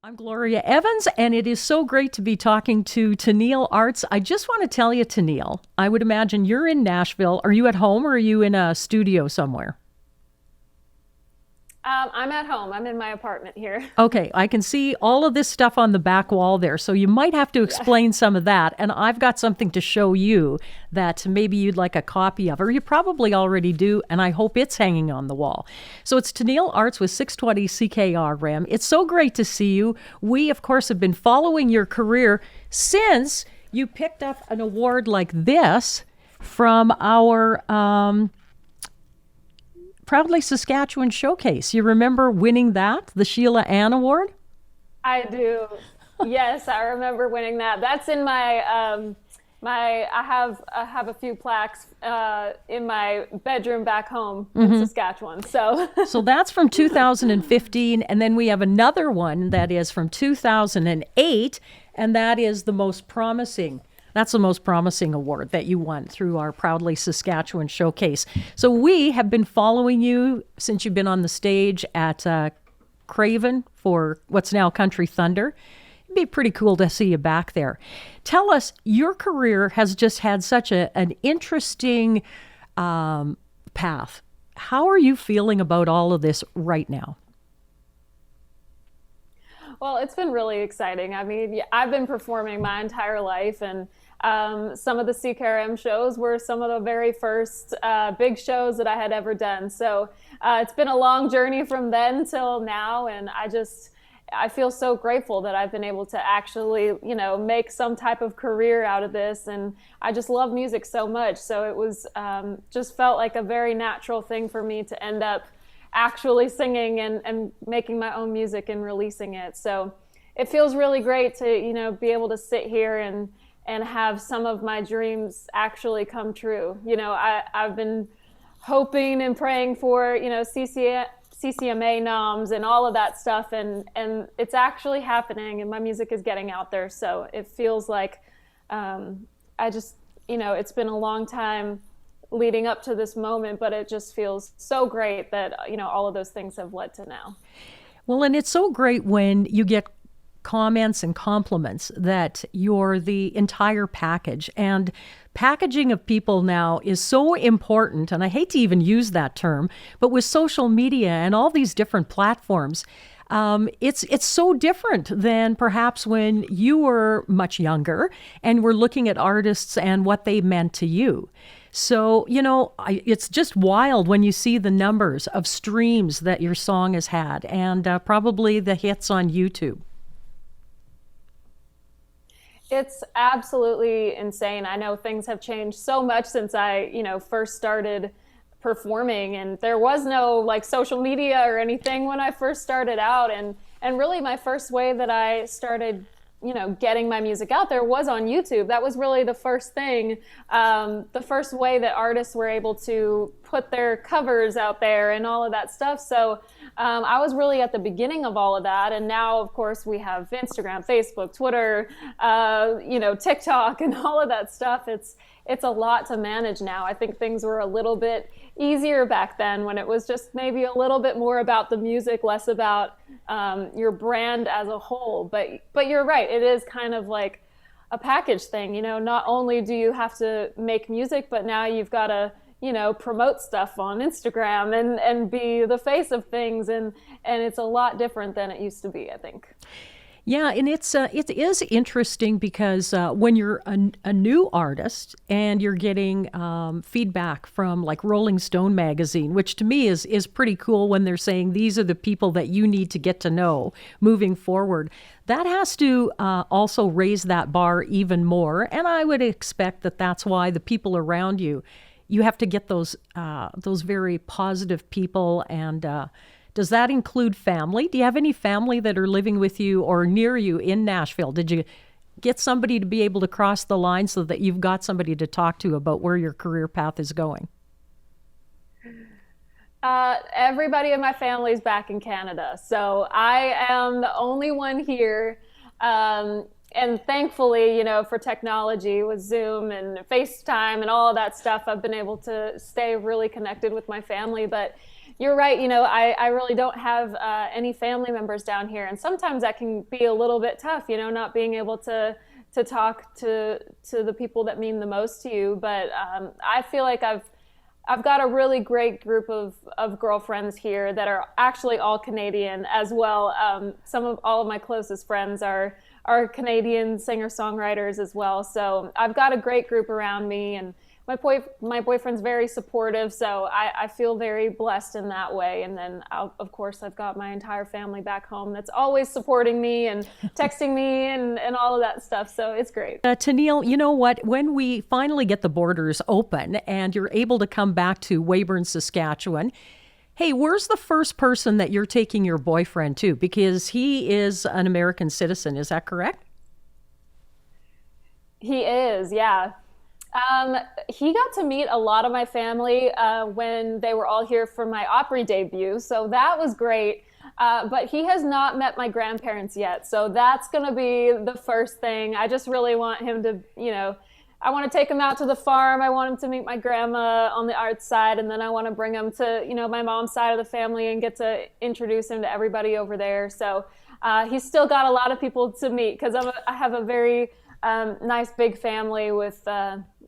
I'm Gloria Evans, and it is so great to be talking to Tenille Arts. I just want to tell you, Tenille, I would imagine you're in Nashville. Are you at home or are you in a studio somewhere? I'm at home. I'm in my apartment here. Okay, I can see all of this stuff on the back wall there, so you might have to Yeah. explain some of that. And I've got something to show you that maybe you'd like a copy of, or you probably already do, and I hope it's hanging on the wall. So it's Tenille Arts with 620 CKRM. It's so great to see you. We, of course, have been following your career since you picked up an award like this from our Proudly Saskatchewan showcase. You remember winning that, the Sheila Ann Award? I do. Yes, I remember winning that. That's in my I have a few plaques in my bedroom back home in Saskatchewan. So So that's from 2015. And then we have another one that is from 2008, and that is the most promising. That's the most promising award that you won through our Proudly Saskatchewan showcase. So we have been following you since you've been on the stage at Craven for what's now Country Thunder. It'd be pretty cool to see you back there. Tell us, your career has just had such an interesting path. How are you feeling about all of this right now? well, it's been really exciting. I mean, yeah, I've been performing my entire life, and some of the CKRM shows were some of the very first big shows that I had ever done. So it's been a long journey from then till now, and I feel so grateful that I've been able to actually, make some type of career out of this. And I just love music so much. So it was just felt like a very natural thing for me to end up actually singing and making my own music and releasing it. So it feels really great to, be able to sit here and have some of my dreams actually come true. I've been hoping and praying for, CCMA noms and all of that stuff, and it's actually happening, and my music is getting out there. So it feels like I just, it's been a long time leading up to this moment, but it just feels so great that, all of those things have led to now. Well, and it's so great when you get comments and compliments that you're the entire package. And packaging of people now is so important. And I hate to even use that term, but with social media and all these different platforms, it's so different than perhaps when you were much younger and were looking at artists and what they meant to you. So, it's just wild when you see the numbers of streams that your song has had and probably the hits on YouTube. It's absolutely insane. I know things have changed so much since I, first started performing, and there was no like social media or anything when I first started out, and really my first way that I started, getting my music out there was on YouTube. That was really the first thing, the first way that artists were able to put their covers out there and all of that stuff. So I was really at the beginning of all of that, and now of course we have Instagram, Facebook, Twitter, TikTok, and all of that stuff. It's a lot to manage now. I think things were a little bit easier back then when it was just maybe a little bit more about the music, less about your brand as a whole. But you're right, it is kind of like a package thing. Not only do you have to make music, but now you've got to promote stuff on Instagram and be the face of things, and it's a lot different than it used to be, I think. Yeah, and it is interesting because when you're a new artist and you're getting feedback from like Rolling Stone magazine, which to me is pretty cool when they're saying these are the people that you need to get to know moving forward. That has to also raise that bar even more, and I would expect that that's why the people around you, you have to get those very positive people. And does that include family? Do you have any family that are living with you or near you in Nashville? Did you get somebody to be able to cross the line so that you've got somebody to talk to about where your career path is going? Everybody in my family is back in Canada, so I am the only one here. And thankfully, for technology with Zoom and FaceTime and all of that stuff, I've been able to stay really connected with my family. But you're right. I really don't have any family members down here, and sometimes that can be a little bit tough. Not being able to talk to the people that mean the most to you. But I feel like I've got a really great group of girlfriends here that are actually all Canadian as well. All of my closest friends are Canadian singer-songwriters as well. So I've got a great group around me, and my boyfriend's very supportive, so I feel very blessed in that way. And then, of course, I've got my entire family back home that's always supporting me and texting me and all of that stuff. So it's great. Tenille, you know what? When we finally get the borders open and you're able to come back to Weyburn, Saskatchewan, hey, where's the first person that you're taking your boyfriend to? Because he is an American citizen. Is that correct? He is, yeah. He got to meet a lot of my family when they were all here for my Opry debut, so that was great. But he has not met my grandparents yet, so that's going to be the first thing. I just really want him to, I want to take him out to the farm. I want him to meet my grandma on the art side, and then I want to bring him to, my mom's side of the family and get to introduce him to everybody over there. So he's still got a lot of people to meet because I have a very nice big family with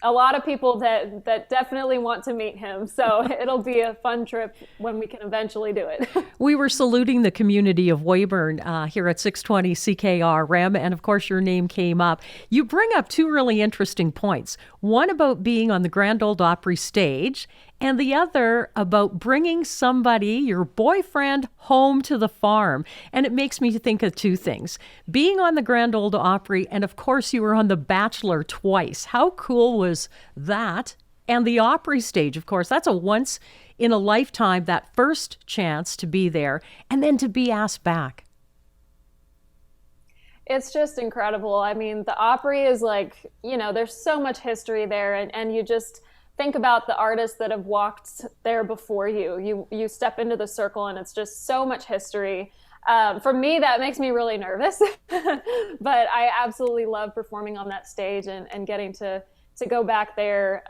a lot of people that definitely want to meet him. So it'll be a fun trip when we can eventually do it. We were saluting the community of Weyburn here at 620 CKRM, and of course your name came up. You bring up two really interesting points. One about being on the Grand Ole Opry stage, and the other about bringing somebody, your boyfriend, home to the farm. And it makes me think of two things. Being on the Grand Ole Opry, and of course you were on The Bachelor twice. How cool was that? And the Opry stage, of course, that's a once in a lifetime, that first chance to be there, and then to be asked back. It's just incredible. I mean, the Opry is like, there's so much history there, and you just think about the artists that have walked there before you. You step into the circle and it's just so much history. For me, that makes me really nervous, but I absolutely love performing on that stage and getting to go back there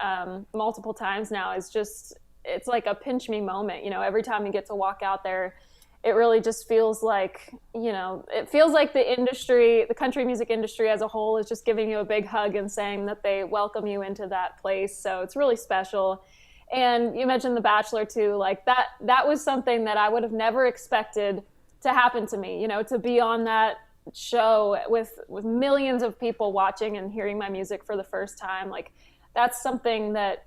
multiple times now is just, it's like a pinch me moment. Every time you get to walk out there, it really just feels like, it feels like the industry, the country music industry as a whole is just giving you a big hug and saying that they welcome you into that place. So it's really special. And you mentioned The Bachelor too, like that was something that I would have never expected to happen to me, to be on that show with millions of people watching and hearing my music for the first time. Like that's something that,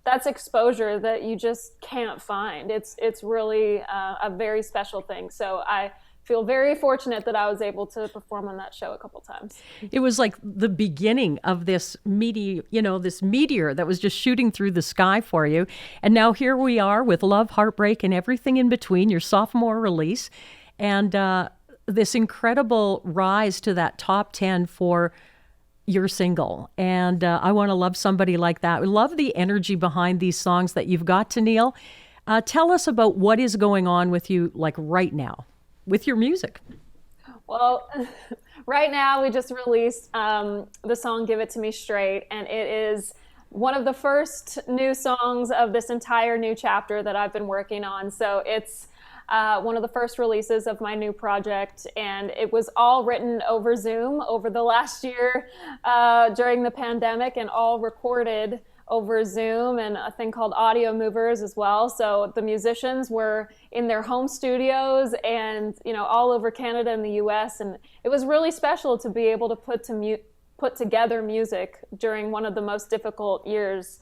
that's exposure that you just can't find. It's really a very special thing. So I feel very fortunate that I was able to perform on that show a couple times. It was like the beginning of this this meteor that was just shooting through the sky for you. And now here we are with Love, Heartbreak, and Everything in Between, your sophomore release. And this incredible rise to that top 10 for your single. And I Want to Love Somebody Like That. We love the energy behind these songs that you've got, Tenille. Tell us about what is going on with you like right now with your music. Well, right now we just released the song Give It To Me Straight, and it is one of the first new songs of this entire new chapter that I've been working on. So it's one of the first releases of my new project, and it was all written over Zoom over the last year during the pandemic, and all recorded over Zoom and a thing called Audio Movers as well. So the musicians were in their home studios and all over Canada and the US, and it was really special to be able to put together music during one of the most difficult years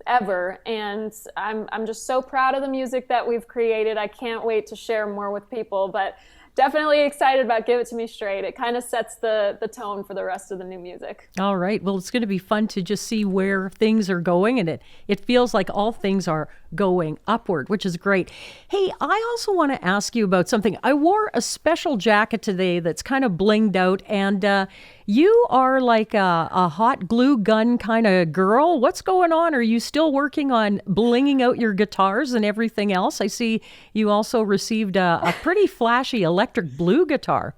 ever. And I'm just so proud of the music that we've created. I can't wait to share more with people, but definitely excited about Give It To Me Straight. It kind of sets the tone for the rest of the new music. All right. Well, it's going to be fun to just see where things are going, and it feels like all things are going upward, which is great. Hey, I also want to ask you about something. I wore a special jacket today that's kind of blinged out, and you are like a hot glue gun kind of girl. What's going on? Are you still working on blinging out your guitars and everything else? I see you also received a pretty flashy electric blue guitar.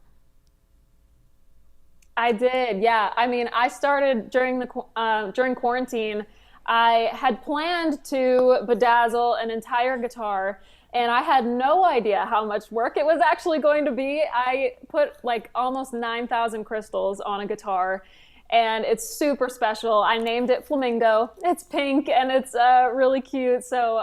I did, yeah. I mean, I started during quarantine. I had planned to bedazzle an entire guitar, and I had no idea how much work it was actually going to be. I put like almost 9,000 crystals on a guitar, and it's super special. I named it Flamingo. It's pink and it's really cute. So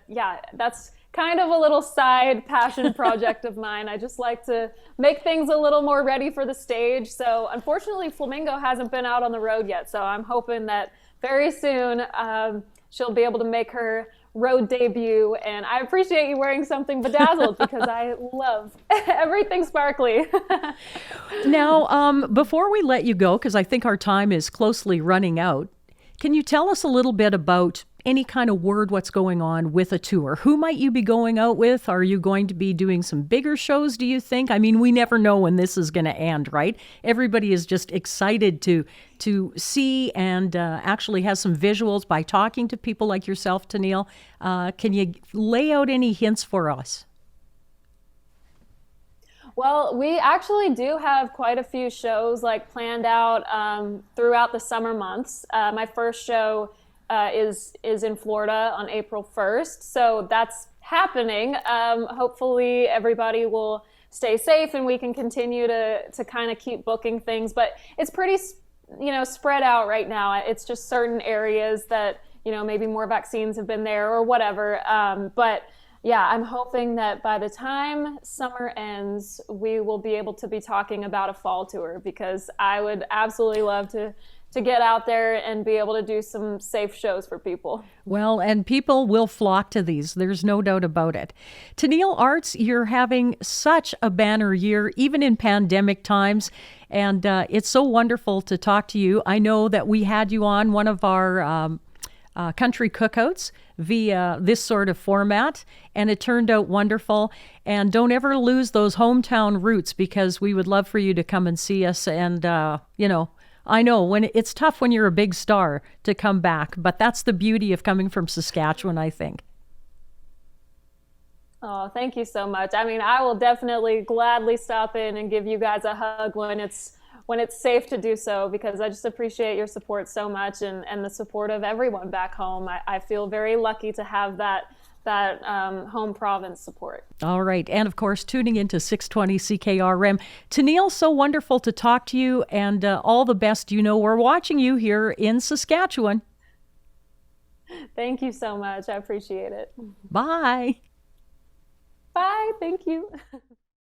yeah, that's kind of a little side passion project of mine. I just like to make things a little more ready for the stage. So unfortunately, Flamingo hasn't been out on the road yet. So I'm hoping that very soon she'll be able to make her road debut. And I appreciate you wearing something bedazzled because I love everything sparkly. Now, before we let you go, because I think our time is closely running out, can you tell us a little bit about any kind of word what's going on with a tour? Who might you be going out with? Are you going to be doing some bigger shows, do you think? I mean, we never know when this is going to end, right? Everybody is just excited to see and actually has some visuals by talking to people like yourself, Tenille. Can you lay out any hints for us? Well, we actually do have quite a few shows like planned out throughout the summer months. My first show is in Florida on April 1st, so that's happening. Hopefully, everybody will stay safe and we can continue to kind of keep booking things. But it's pretty, spread out right now. It's just certain areas that maybe more vaccines have been there or whatever. But yeah, I'm hoping that by the time summer ends, we will be able to be talking about a fall tour because I would absolutely love to get out there and be able to do some safe shows for people. Well, and people will flock to these. There's no doubt about it. Tenille Arts, you're having such a banner year, even in pandemic times. And it's so wonderful to talk to you. I know that we had you on one of our country cookouts via this sort of format, and it turned out wonderful. And don't ever lose those hometown roots because we would love for you to come and see us. And, I know when it's tough when you're a big star to come back, but that's the beauty of coming from Saskatchewan, I think. Oh, thank you so much. I mean, I will definitely gladly stop in and give you guys a hug when it's safe to do so, because I just appreciate your support so much and the support of everyone back home. I feel very lucky to have that home province support. All right. And of course, tuning into 620 CKRM. Tenille, so wonderful to talk to you and all the best. We're watching you here in Saskatchewan. Thank you so much. I appreciate it. Bye. Bye. Thank you.